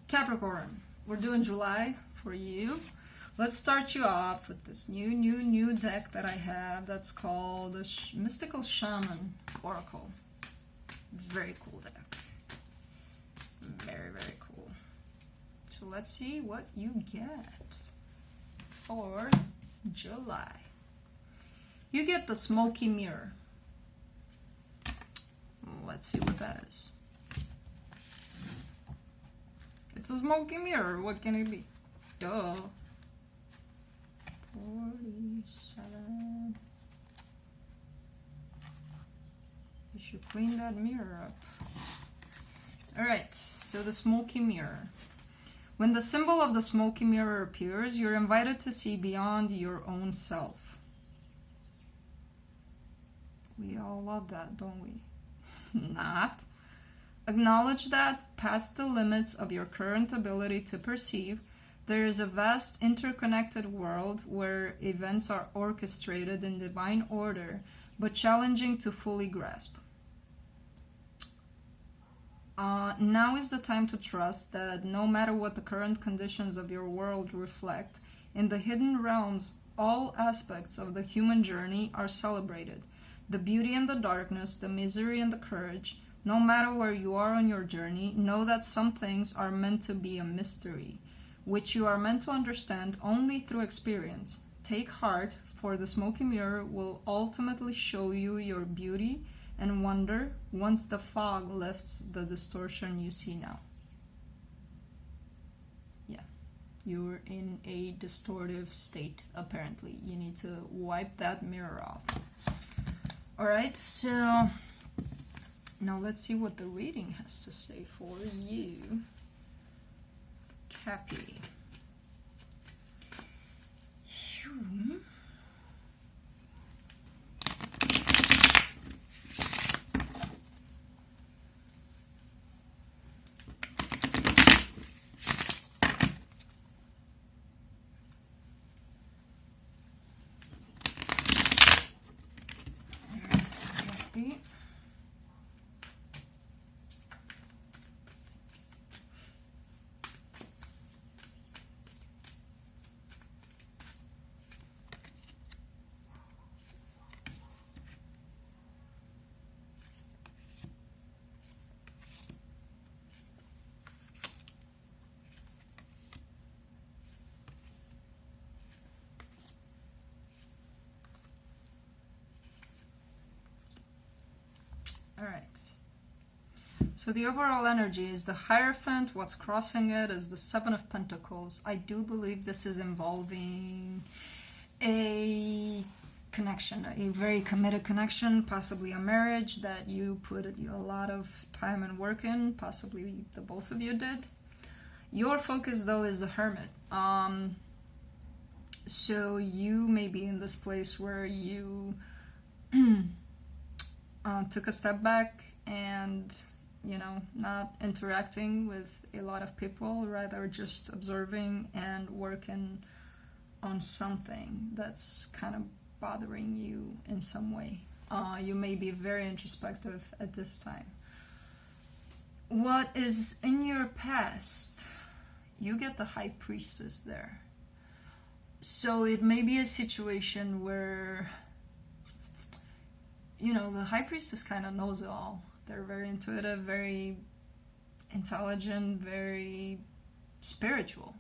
Capricorn, we're doing July for you. Let's start you off with this new deck that I have that's called the Mystical Shaman Oracle. Very cool deck. Very, very cool. So let's see what you get for July. You get the Smoky Mirror. Let's see what that is. It's a smoky mirror. What can it be? Duh. 47. You should clean that mirror up. Alright, so the smoky mirror. When the symbol of the smoky mirror appears, you're invited to see beyond your own self. We all love that, don't we? Not. Acknowledge that, past the limits of your current ability to perceive, there is a vast interconnected world where events are orchestrated in divine order, but challenging to fully grasp. Now is the time to trust that no matter what the current conditions of your world reflect, in the hidden realms, all aspects of the human journey are celebrated. The beauty and the darkness, the misery and the courage. No matter where you are on your journey, know that some things are meant to be a mystery, which you are meant to understand only through experience. Take heart, for the smoky mirror will ultimately show you your beauty and wonder once the fog lifts the distortion you see now. Yeah, you're in a distortive state, apparently. You need to wipe that mirror off. Alright, so now let's see what the reading has to say for you, Cappy. Alright, so the overall energy is the Hierophant. What's crossing it is the Seven of Pentacles. I do believe this is involving a connection, a very committed connection, possibly a marriage that you put a lot of time and work in, possibly the both of you did. Your focus, though, is the Hermit. So you may be in this place where you took a step back and, not interacting with a lot of people, rather just observing and working on something that's kind of bothering you in some way. You may be very introspective at this time. What is in your past? You get the High Priestess there. So it may be a situation where the High Priestess kind of knows it all. They're very intuitive, very intelligent, very spiritual.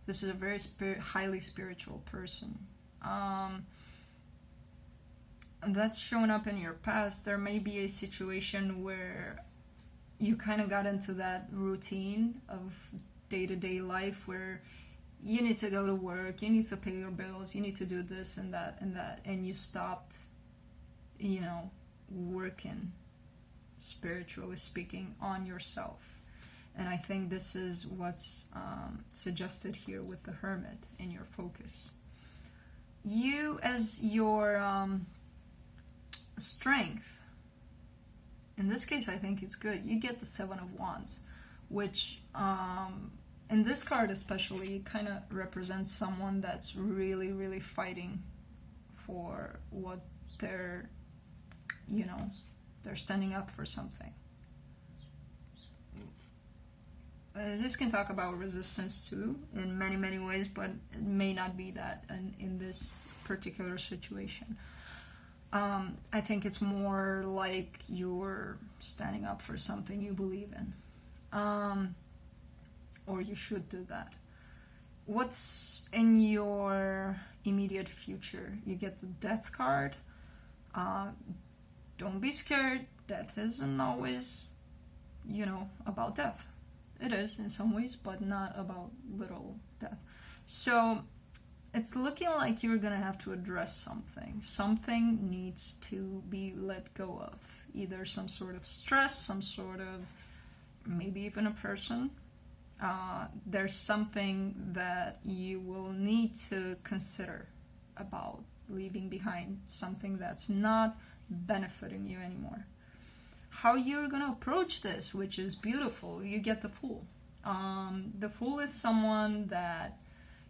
This is a very highly spiritual person. And that's shown up in your past. There may be a situation where you kind of got into that routine of day-to-day life where you need to go to work, you need to pay your bills, you need to do this and that, and you stopped working, spiritually speaking, on yourself. And I think this is what's suggested here with the Hermit in your focus. You, as your strength, in this case I think it's good, you get the Seven of Wands, which in this card especially kind of represents someone that's really, really fighting for what they're standing up for something. this can talk about resistance too in many, many ways, but it may not be that in this particular situation. I think it's more like you're standing up for something you believe in. Or you should do that. What's in your immediate future? You get the Death card. Don't be scared. Death isn't always, about death. It is in some ways, but not about literal death. So it's looking like you're gonna have to address something. Something needs to be let go of. Either some sort of stress, some sort of, maybe even a person. There's something that you will need to consider about leaving behind, something that's not benefiting you anymore. How you're going to approach this, which is beautiful, you get the Fool. The Fool is someone that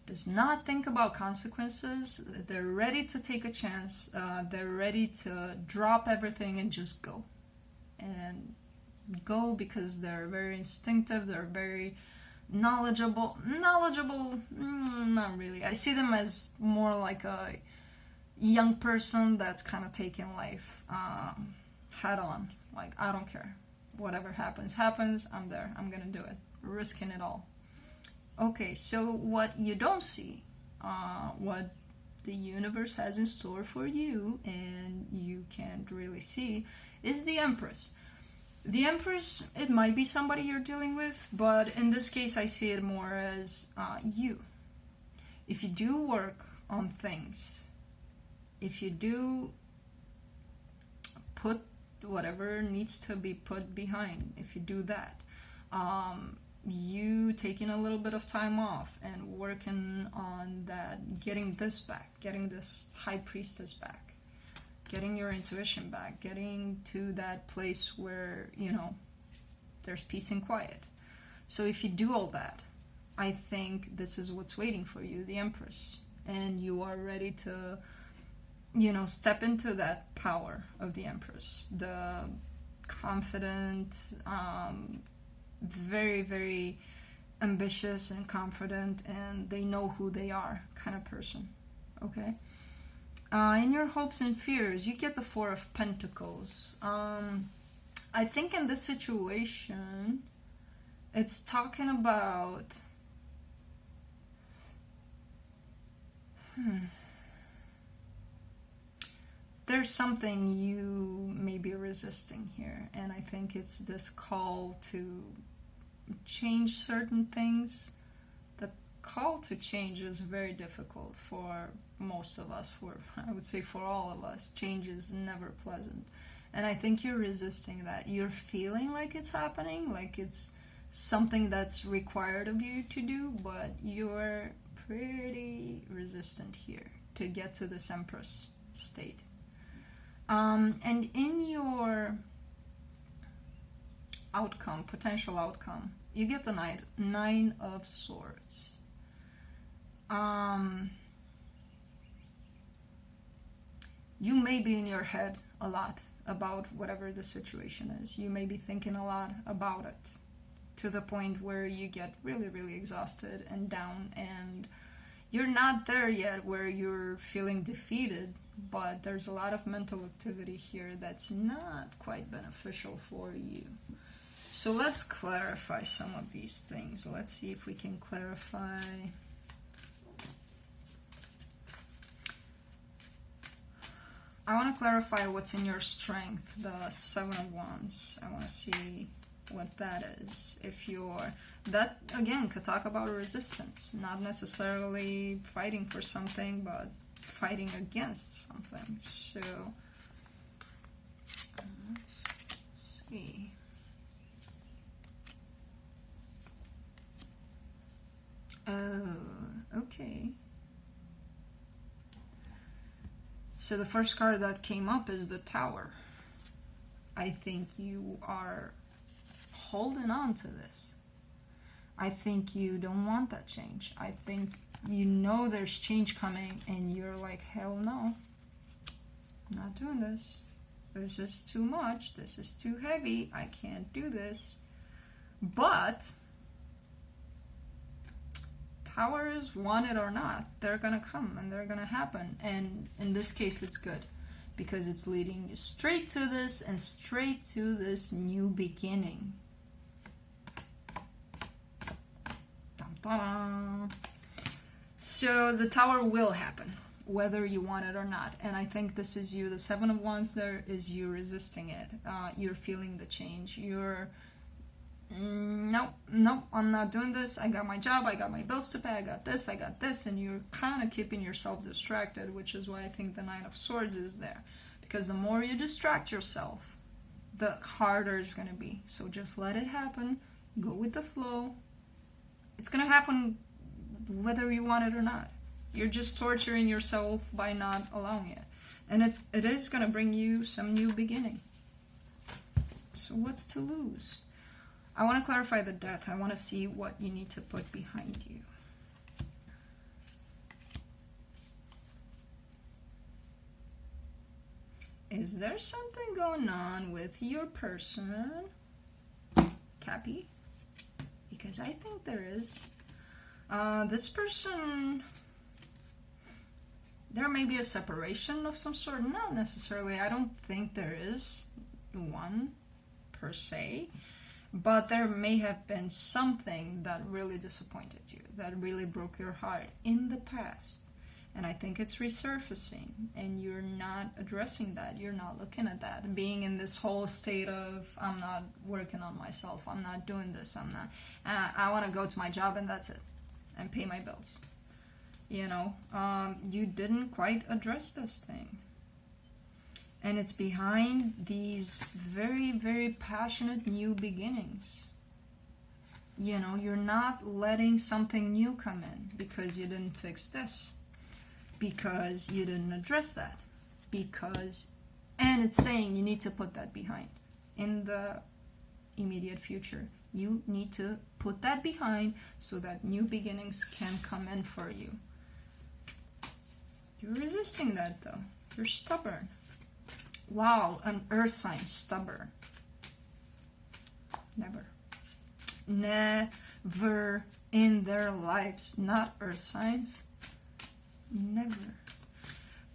does not think about consequences. They're ready to take a chance. They're ready to drop everything and just go. And go because they're very instinctive, they're very knowledgeable, not really. I see them as more like a young person that's kind of taking life head on. Like, I don't care. Whatever happens, I'm there. I'm gonna do it. Risking it all. Okay, so what you don't see, what the universe has in store for you, and you can't really see, is the Empress. The Empress, it might be somebody you're dealing with, but in this case I see it more as you. If you do work on things, if you do put whatever needs to be put behind, if you do that, you taking a little bit of time off and working on that, getting this back, getting this High Priestess back, getting your intuition back, getting to that place where, there's peace and quiet. So if you do all that, I think this is what's waiting for you, the Empress. And you are ready to, step into that power of the Empress. The confident, very, very ambitious and confident, and they know who they are kind of person. Okay? In your hopes and fears, you get the Four of Pentacles. I think in this situation, it's talking about... There's something you may be resisting here, and I think it's this call to change certain things. The call to change is very difficult for most of us, I would say for all of us. Change is never pleasant. And I think you're resisting that. You're feeling like it's happening, like it's something that's required of you to do, but you're pretty resistant here to get to this Empress state. And in your outcome, potential outcome, you get the Nine of Swords. You may be in your head a lot about whatever the situation is. You may be thinking a lot about it to the point where you get really, really exhausted and down, and you're not there yet where you're feeling defeated, but there's a lot of mental activity here that's not quite beneficial for you. So let's clarify some of these things. Let's see if we can clarify. I want to clarify what's in your strength, the Seven of Wands. I want to see what that is. If you're, that again could talk about resistance, not necessarily fighting for something, but fighting against something. So let's see. Oh, okay. So the first card that came up is the Tower. I think you are holding on to this. I think you don't want that change. I think you know there's change coming and you're like, hell no, I'm not doing this. This is too much. This is too heavy. I can't do this. But towers, want it or not, they're gonna come and they're gonna happen. And in this case, it's good because it's leading you straight to this and straight to this new beginning. Dun-dun-dun. So the tower will happen, whether you want it or not. And I think this is you. The Seven of Wands there is you resisting it. You're feeling the change. You're, nope, I'm not doing this. I got my job. I got my bills to pay. I got this. And you're kind of keeping yourself distracted, which is why I think the Nine of Swords is there. Because the more you distract yourself, the harder it's going to be. So just let it happen. Go with the flow. It's going to happen whether you want it or not. You're just torturing yourself by not allowing it. And it is going to bring you some new beginning. So what's to lose? I want to clarify the Death. I want to see what you need to put behind you. Is there something going on with your person, Cappy? Because I think there is. This person, there may be a separation of some sort. Not necessarily. I don't think there is one per se. But there may have been something that really disappointed you, that really broke your heart in the past. And I think it's resurfacing, and you're not addressing that. You're not looking at that. Being in this whole state of, I'm not working on myself. I'm not doing this. I'm not. I want to go to my job and that's it. And pay my bills. You know, you didn't quite address this thing. And it's behind these very, very passionate new beginnings. You know, you're not letting something new come in because you didn't fix this. Because you didn't address that. And it's saying you need to put that behind. In the immediate future, you need to put that behind so that new beginnings can come in for you. You're resisting that though. You're stubborn. Wow, an earth sign, stubborn. Never in their lives. Not earth signs. Never.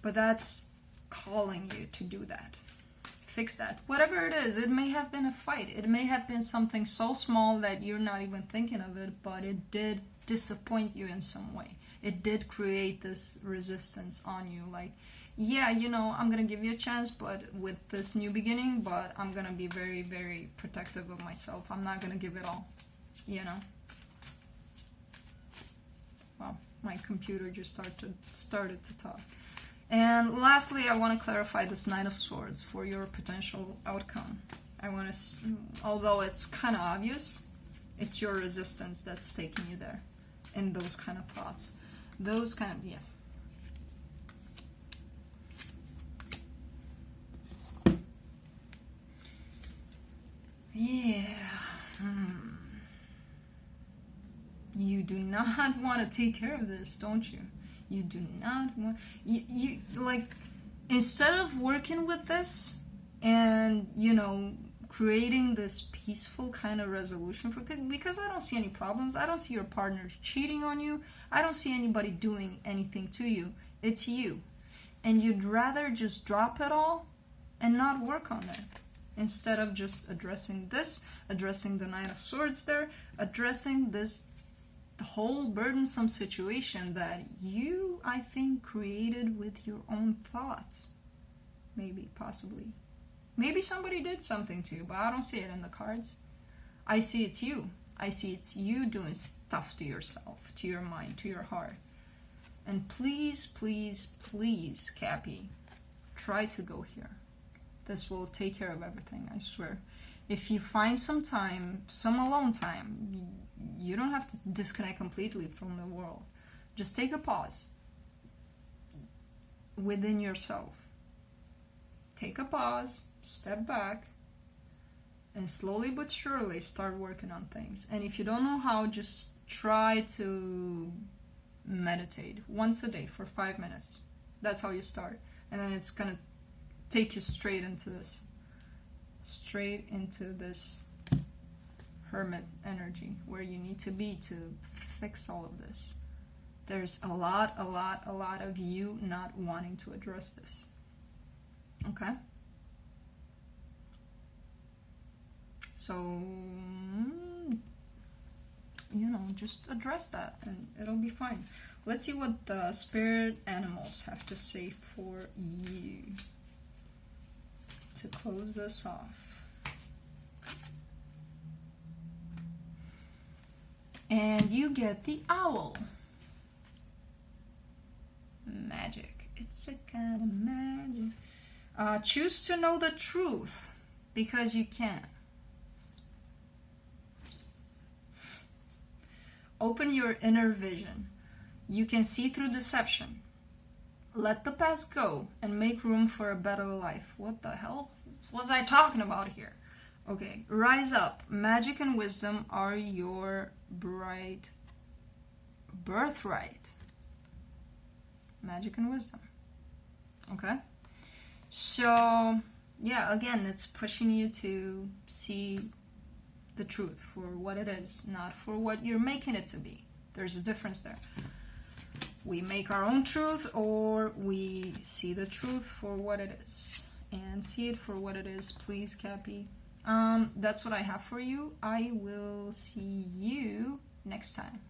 But that's calling you to do that. Fix that. Whatever it is, it may have been a fight. It may have been something so small that you're not even thinking of it, but it did disappoint you in some way. It did create this resistance on you. Like, yeah, you know, I'm going to give you a chance, but with this new beginning, but I'm going to be very, very protective of myself. I'm not going to give it all, you know. Well, my computer just started to talk. And lastly, I want to clarify this Nine of Swords for your potential outcome. I want to, although it's kind of obvious, it's your resistance that's taking you there in those kind of thoughts. Those kind of, yeah. Yeah. You do not want to take care of this, don't you? You do not want... You like, instead of working with this and, you know, creating this peaceful kind of resolution for... Because I don't see any problems. I don't see your partner cheating on you. I don't see anybody doing anything to you. It's you. And you'd rather just drop it all and not work on it. Instead of just addressing this, addressing the Nine of Swords there, addressing this whole burdensome situation that you, I think, created with your own thoughts. Maybe, possibly. Maybe somebody did something to you, but I don't see it in the cards. I see it's you. I see it's you doing stuff to yourself, to your mind, to your heart. And please, please, please, Cappy, try to go here. This will take care of everything, I swear. If you find some time, some alone time, you don't have to disconnect completely from the world. Just take a pause within yourself. Take a pause, step back, and slowly but surely start working on things. And if you don't know how, just try to meditate once a day for 5 minutes. That's how you start. And then it's going to take you straight into this hermit energy where you need to be to fix all of this. there's a lot of you not wanting to address this. Okay? So, just address that and it'll be fine. Let's see what the spirit animals have to say for you to close this off. And you get the owl. Magic. It's a kind of magic. Choose to know the truth because you can. Open your inner vision. You can see through deception. Let the past go and make room for a better life. What the hell was I talking about here? Okay, rise up. Magic and wisdom are your bright birthright. Magic and wisdom. Okay? So, yeah, again, it's pushing you to see the truth for what it is, not for what you're making it to be. There's a difference there. We make our own truth, or we see the truth for what it is. And see it for what it is, please, Cappy. That's what I have for you. I will see you next time.